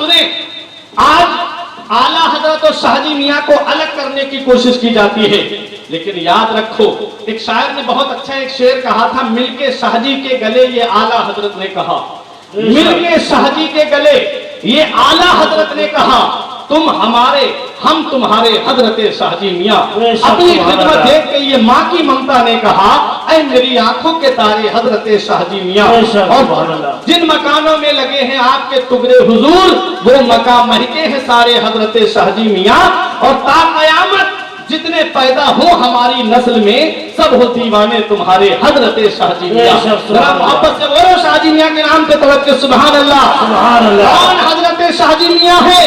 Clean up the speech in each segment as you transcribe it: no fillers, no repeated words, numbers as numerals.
سنیں، آج اعلیٰ حضرت اور شاہجی میاں کو الگ کرنے کی کوشش کی جاتی ہے، لیکن یاد رکھو ایک شاعر نے بہت اچھا ایک شعر کہا تھا، مل کے شاہجی کے گلے یہ اعلیٰ حضرت نے کہا، مل کے شاہجی کے گلے یہ اعلیٰ حضرت نے کہا، تم ہمارے ہم تمہارے حضرت شاہجی میاں، اپنی خدمت دیکھ کے یہ ماں کی ممتا نے کہا، اے میری آنکھوں کے تارے حضرت شاہجی میاں، اور جن مکانوں میں لگے ہیں آپ کے ٹکڑے حضور وہ مکان مہکے ہیں سارے حضرت شاہجی میاں، اور تا قیامت جتنے پیدا ہو ہماری نسل میں سب ہو دیوانے تمہارے حضرت شاہجی میاں۔ ذرا محبت سے بولو شاہجی میاں کے نام پہ توجہ، سبحان اللہ۔ کون حضرت شاہجی میاں ہے؟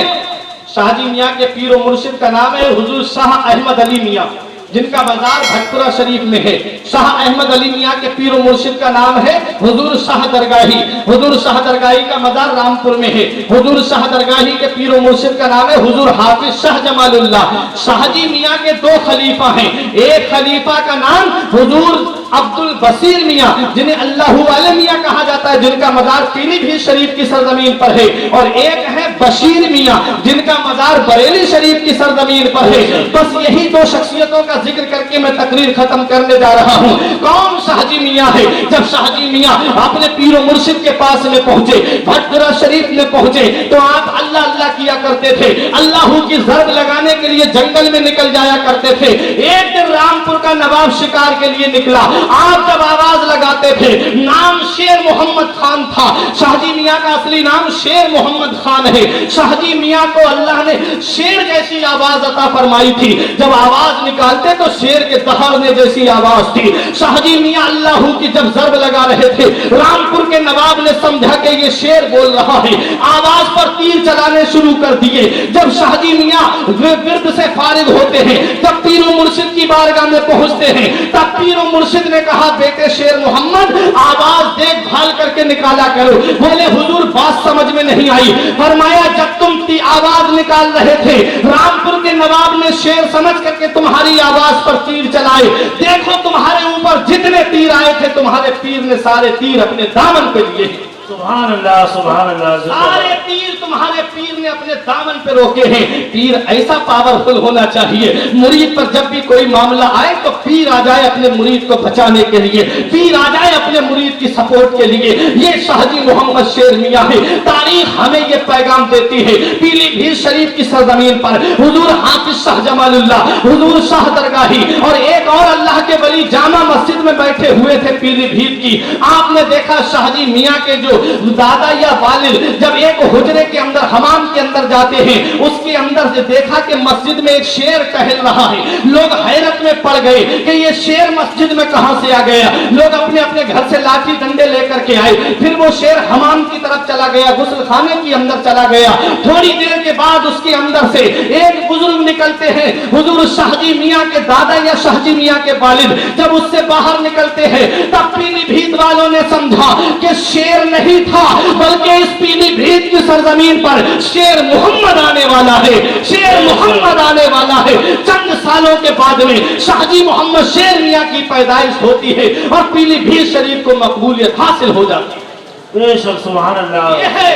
شاہجی میاں کے پیر و مرشد کا نام ہے حضور شاہ احمد علی میاں، جن کا مزار بھٹپورہ شریف میں ہے۔ شاہ احمد علی میاں کے پیر و مرشد کا نام ہے حضور شاہ درگاہی، حضور شاہ درگاہی کا مزار رامپور میں ہے۔ حضور شاہ درگاہی کے پیر و مرشد کا نام ہے حضور حافظ شاہ جمال اللہ۔ شاہجی میاں کے دو خلیفہ ہیں، ایک خلیفہ کا نام حضور عبد البصیر میاں جنہیں اللہ والے میاں کہا جاتا ہے، جن کا مزار پیلی بھیت شریف کی سرزمین پر ہے، اور ایک ہے بشیر میاں جن کا مزار بریلی شریف کی سرزمین پر ہے۔ بس یہی دو شخصیتوں کا ذکر کر کے میں تقریر ختم کرنے جا رہا ہوں۔ کون شاہجی میاں ہے؟ جب شاہجی میاں اپنے پیر و مرشد کے پاس میں پہنچے، بھٹپورہ شریف میں پہنچے، تو آپ اللہ اللہ کیا کرتے تھے، اللہ کی ضرب لگانے کے لیے جنگل میں نکل جایا کرتے تھے۔ ایک دن رامپور کا نواب شکار کے لیے نکلا، آپ جب آواز لگاتے تھے، نام شیر محمد خان تھا، شاہجی میاں کا اصلی نام شیر محمد خان ہے۔ شاہجی میاں کو اللہ نے شیر جیسی آواز عطا فرمائی تھی، جب آواز نکالتے تو شیر کے دہاڑنے جیسی آواز تھی۔ شاہجی میاں اللہ کی جب ضرب لگا رہے تھے، رامپور کے نواب نے سمجھا کہ یہ شیر بول رہا ہے، آواز پر تیر چلانے شروع کر دیے۔ جب شاہجی میاں ورد سے فارغ ہوتے ہیں، جب پیر و مرشد کی بارگاہ میں پہنچتے ہیں، تب پیر و مرشد نے کہا بیٹے شیر محمد آواز دیکھ بھال کر کے نکالا کرو۔ بولے حضور بات سمجھ میں نہیں آئی۔ فرمایا جب تم آواز نکال رہے تھے، رامپور کے نواب نے شیر سمجھ کر کے تمہاری آواز پر تیر چلائے، دیکھو تمہارے اوپر جتنے تیر آئے تھے تمہارے پیر نے سارے تیر اپنے دامن پہ لیے۔ سبحان اللہ سبحان اللہ۔ سارے تیر تمہارے پیر نے اپنے دامن پہ روکے ہیں۔ پیر ایسا پاورفل ہونا چاہیے، مرید پر جب بھی کوئی معاملہ آئے تو پیر آ جائے اپنے مرید کو بچانے کے لیے، پیر آ جائے اپنے مرید کی سپورٹ کے لیے۔ یہ شاہجی محمد شیر میاں ہے۔ تاریخ ہمیں یہ پیغام دیتی ہے، پیلی بھیت شریف کی سرزمین پر حضور حافظ شاہ جمال اللہ، حضور شاہ درگاہی اور ایک اور اللہ کے ولی جامع مسجد میں بیٹھے ہوئے تھے پیلی بھیت کی۔ آپ نے دیکھا شاہجی میاں کے جو دادا یا والد جب ایک حجرے کے اندر حمام کے اندر جاتے ہیں، اس کے اندر سے دیکھا کہ مسجد میں ایک شیر ٹہل رہا ہے۔ لوگ حیرت میں پڑ گئے کہ یہ شیر مسجد میں کہاں سے آ گیا۔ لوگ اپنے اپنے گھر سے لاٹھی ڈنڈے لے کر کے آئے، پھر وہ شیر حمام کی طرف چلا گیا، غسل خانے کے اندر چلا گیا۔ تھوڑی دیر کے بعد اس کے اندر سے ایک بزرگ نکلتے ہیں، حضور شاہجی میاں کے دادا یا شاہجی میاں کے والد جب اس سے باہر نکلتے ہیں، تب پیلی بھیت والوں نے سمجھا کہ شیر نہیں تھا بلکہ اس پیلی بھیت کی سرزمین پر شیر محمد آنے والا ہے، شیر محمد آنے والا ہے۔ چند سالوں کے بعد میں شاہجی محمد شیر میاں کی پیدائش ہوتی ہے اور پیلی بھیت شریف کو مقبولیت حاصل ہو جاتی ہے۔ بے شک سبحان اللہ۔ یہ ہے،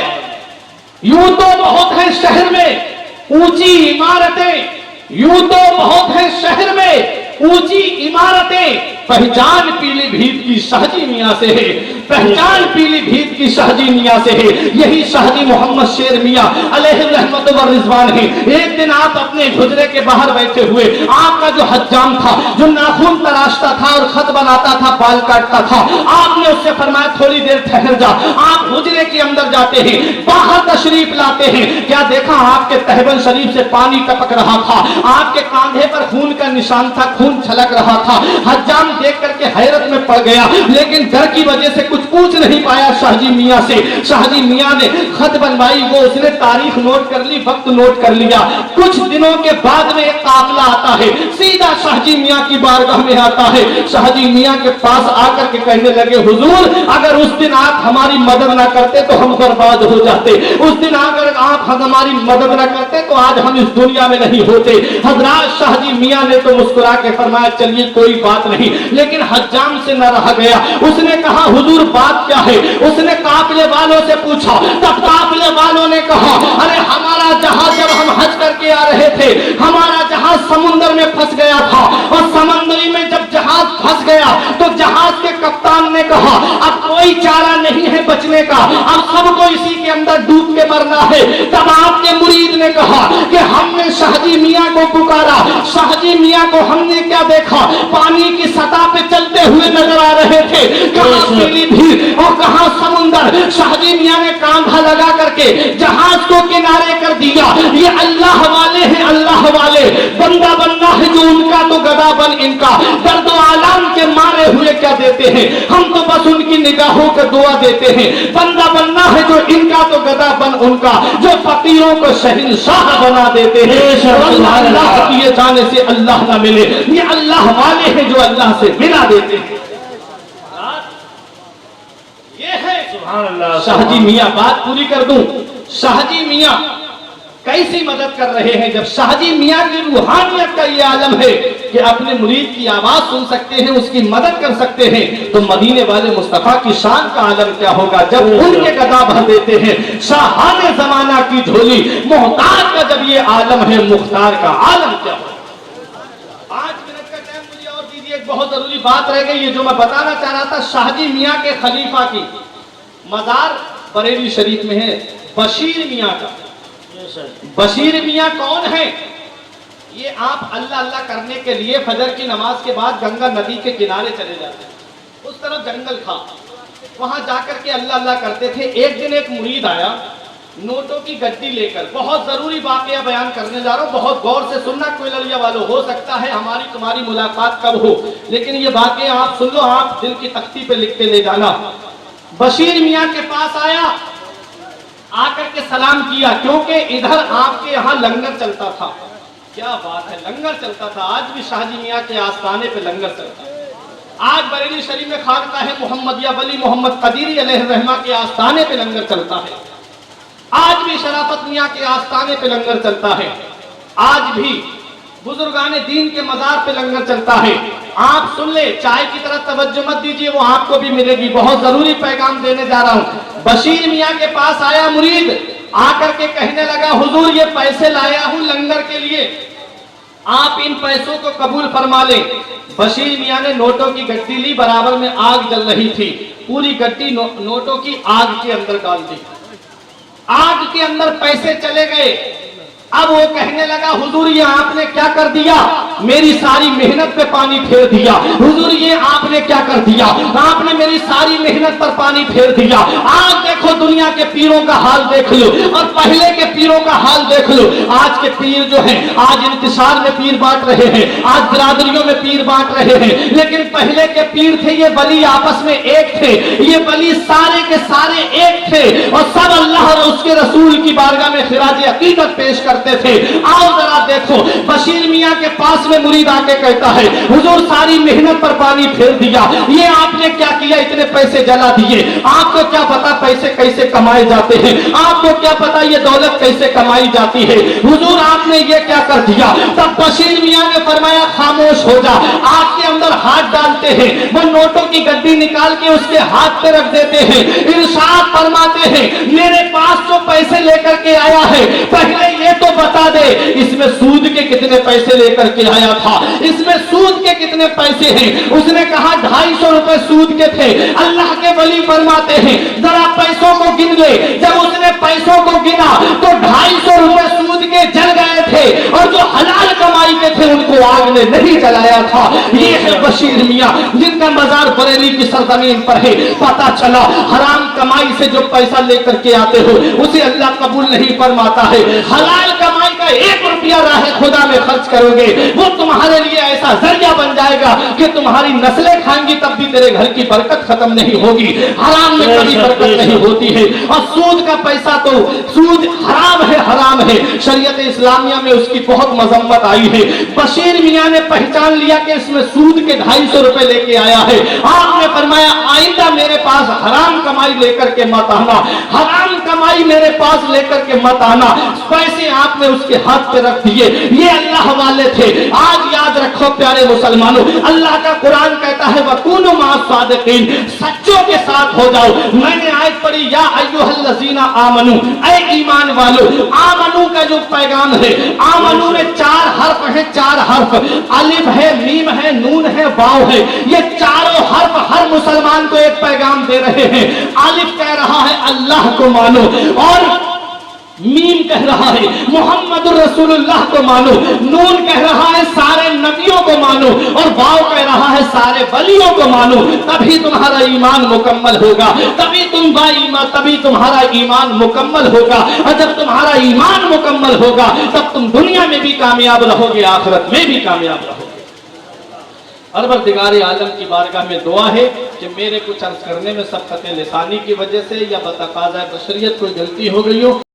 یوں تو بہت ہے شہر میں اونچی عمارتیں، یوں تو بہت ہے شہر میں اونچی عمارتیں، پہچان پیلی بھیت کی شاہجی میاں سے ہے، پہچان پیلی بھیت کی شاہجی میاں سے ہے۔ یہی شاہجی محمد شیر میاں علیہ الرحمت و رضوان ہے۔ ایک دن آپ اپنے حجرے کے باہر بیٹھے ہوئے، آپ کا جو حجام تھا، جو ناخن تراشتا تھا اور خط بناتا تھا، بال کاٹتا تھا، آپ نے اس سے فرمایا تھوڑی دیر ٹھہر جا۔ آپ حجرے کے اندر جاتے ہیں، باہر تشریف لاتے ہیں، کیا دیکھا آپ کے تہبند شریف سے پانی ٹپک رہا تھا، آپ کے کاندھے پر خون کا نشان تھا، خون چھلک رہا تھا۔ حجام دیکھ کر کے حیرت میں پڑ گیا، لیکن ڈر کی وجہ سے کچھ پوچھ نہیں پایا شاہجی میاں سے۔ شاہجی میاں نے خط بنوائی، وہ اس نے تاریخ نوٹ کر لی، وقت نوٹ کر لیا۔ کچھ دنوں کے بعد میں ایک قافلہ آتا ہے، سیدھا شاہجی میاں کی بارگاہ میں آتا ہے۔ شاہجی میاں کے پاس آ کر کے کہنے لگے حضور اگر اس دن آپ ہماری مدد نہ کرتے تو ہم برباد ہو جاتے، اس دن اگر آپ हमारी मदद न करते तो आज हम इस दुनिया में नहीं होते। हजरत शाहजी मियां ने तो मुस्कुरा के फरमाया चलिए कोई बात नहीं, लेकिन हज्जाम से न रहा गया। उसने कहा हुजूर बात क्या है? उसने काफिले वालों से पूछा, तब काफिले वालों ने कहा अरे हमारा जहाज जब हम हज करके आ रहे थे, हमारा जहाज समुद्र में फंस गया था, और समंदरी में जब जहाज फंस गया तो जहाज के कप्तान ने कहा अब कोई चारा नहीं है बचने का, अब सबको इसी के अंदर डूब के मरना है। तब आपके मुरीद ने कहा कि हमने शाहजी मियां को पुकारा, शाहजी मियां को हमने क्या देखा, पानी की सतह पे चलते हुए नजर आ रहे थे, कहां पीलीभीत और कहां समुंदर। शाहजी मियां ने कांधा लगा करके जहाज को किनारे कर दिया। ये अल्लाह वाले हैं, अल्लाह वाले, बंदा बनना है जो उनका तो गदा बन इनका। दर्द आलम के मारे हुए क्या देते हैं, हम तो बस उनकी निगाहों का दुआ देते हैं। बंदा बनना है जो इनका तो गदा बन उनका, जो फकीरों को शहंशाह बना देते हैं। अल्लाह किए जाने से अल्लाह ना मिले, ये अल्लाह वाले हैं जो अल्लाह से मिला देते हैं। ये है सुभान अल्लाह। शाहजी मियां। बात पूरी कर दूं, शाहजी मियां कैसी मदद कर रहे हैं? जब शाहजी मियां की रूहानियत का ये आलम है कि अपने मुरीद की आवाज सुन सकते हैं, उसकी मदद कर सकते हैं, तो मदीने वाले मुस्तफा की शान का आलम क्या होगा जब उनके गदा भर देते हैं। शाहाने जमाना की झोली मोहताज का जब ये आलम है, मुख्तार का आलम क्या होगा? 5 मिनट का टाइम मुझे और दीजिए, एक बहुत जरूरी बात रह गई है जो मैं बताना चाह रहा था। शाहजी मियां के खलीफा की मजार बरेली शरीफ में है, बशीर मियां का। बशीर मियां कौन है? ये आप अल्लाह अल्लाह करने के लिए फजर की नमाज के बाद गंगा नदी के किनारे चले जाते हैं। उस तरफ जंगल था, वहां जाकर के अल्लाह अल्लाह करते थे। एक दिन एक मुरीद आया नोटों की गड्डी लेकर। बहुत जरूरी वाकया बयान करने जा रहा हूं, बहुत गौर से सुनना। कोई लड़िया वालों, हो सकता है हमारी तुम्हारी मुलाकात कब हो, लेकिन ये वाकया आप सुन लो, आप दिल की तख्ती पे लिख के ले जाना। बशीर मियां के पास आया, आकर के सलाम किया, क्योंकि इधर आपके यहाँ लंगर चलता था। क्या बात है, लंगर चलता था। आज भी शाहजी मियां के आस्थाने पे लंगर चलता है। आज बरेली शरीफ में खानकाह मोहम्मदिया वली मोहम्मद कदीरी अलैहिर्रहमा के आस्थाने पे लंगर चलता है। आज भी शराफत मियां के आस्थाने पे लंगर चलता है। आज भी बुजुर्गाने दीन के मजार पे लंगर चलता है। आप सुन ले, चाय की तरफ तवज्जो मत दीजिए, वो आपको भी मिलेगी। बहुत जरूरी पैगाम देने जा रहा हूं। बशीर मियां के पास आया मुरीद, आकर के कहने लगा हुजूर ये पैसे लाया हूं लंगर के लिए, आप इन पैसों को कबूल फरमा ले। बशीर मियां ने नोटों की गड्डी ली, बराबर में आग जल रही थी, पूरी गड्डी नोटों की आग के अंदर डाल दी। आग के अंदर पैसे चले गए। अब वो कहने लगा हुजूर ये आपने क्या कर दिया, मेरी सारी मेहनत पे पानी फेर दिया। हुजूर ये आपने क्या कर दिया, आपने मेरी सारी मेहनत पर पानी फेर दिया। आज देखो दुनिया के पीरों का हाल देख लो और पहले के पीरों का हाल देख लो। आज के पीर जो हैं, आज इंतशार में पीर बांट रहे हैं, आज बिरादरियों में पीर बांट रहे हैं, लेकिन पहले के पीर थे ये वली आपस में एक थे। ये वली सारे के सारे एक थे और सब अल्लाह और उसके रसूल की बारगाह में खिराज अकीदत पेश करते थे। आओ जरा देखो, बशीर मियां के पास में मुरीद आके कहता है हुजूर सारी मेहनत पर पानी फेर दिया, ये आपने क्या किया, इतने पैसे जला दिए। आपको क्या पता पैसे कैसे कमाए जाते हैं, आपको क्या पता ये दौलत कैसे कमाई जाती है, हुजूर आपने ये क्या कर दिया। तब बशीर मियां ने फरमाया खामोश हो जा। आग के अंदर हाथ डालते हैं, वो नोटों की गड्डी निकाल के उसके हाथ पे रख देते हैं। इरशाद फरमाते हैं मेरे पास जो पैसे लेकर के आया है पहले ये तो बता दे इसमें सूद के कितने पैसे लेकर के आया था, इसमें सूद के कितने पैसे हैं। उसने कहा 250 रुपए सूद के थे। अल्लाह के वली फरमाते हैं जरा पैसों को गिन ले। जब उसने पैसों को गिना तो 250 रुपए सूद के जल गए थे और जो हलाल कमाई के थे उनको आग ने नहीं जलाया था। ये है बशीर मियां जिनका मजार बरेली की सरजमीन पर है। पता चला हराम कमाई से जो पैसा लेकर के आते हो उसे अल्लाह कबूल नहीं फरमाता है। हलाल कमाई का 1 रुपया राह खुदा में खर्च करोगे वो तुम्हारे लिए ऐसा जरिया बन जाएगा कि तुम्हारी नस्लें खाएंगी तब भी तेरे घर की बरकत खत्म नहीं होगी। हराम में कभी बरकत नहीं होती है और सूद का पैसा तो सूद हराम है, हराम है। शरीयत इस्लामिया में उसकी बहुत मजम्मत आई है। बशीर मियाँ ने पहचान लिया कि इसमें सूद के 250 रुपए लेके आया है। आपने फरमाया आइंदा मेरे पास हराम कमाई लेकर के मत आना, हराम कमाई मेरे पास लेकर के मत आना। पैसे आपने उसके हाथ पे रख दिए। ये अल्लाह वाले थे। आज याद रखो प्यारे मुसलमानों, अल्लाह का कुरान कहता है वकूनु माअ सादिकीन, सच्चों के साथ हो जाओ। मैंने आयत पढ़ी या अय्युहल्लज़ीना आमनू, ऐ ईमान वालों। आमनू का जो पैगाम है, आमनू में 4 हर्फ है, 4 हर्फ, अलिफ है, मीम है, नून है, वाव है। ये चारों हर्फ हर मुसलमान को एक पैगाम दे रहे हैं। अलिफ कह रहा है अल्लाह को मानो, और मीम कह रहा है मुहम्मदुर रसूलुल्लाह को मानो, नून कह रहा है सारे नबियों को मानो, और वाव कह रहा है सारे वलियों को मानो। तभी तुम्हारा ईमान मुकम्मल होगा, तभी तुम्हारा ईमान मुकम्मल होगा। और जब तुम्हारा ईमान मुकम्मल होगा तब तुम दुनिया में भी कामयाब रहोगे, आखिरत में भी कामयाब रहोगे। परवरदिगार आलम की बारगाह में दुआ है कि मेरे कुछ अर्ज करने में सबकत लिसानी की वजह से या बतकाज़ा बशरियत कोई गलती हो गई हो,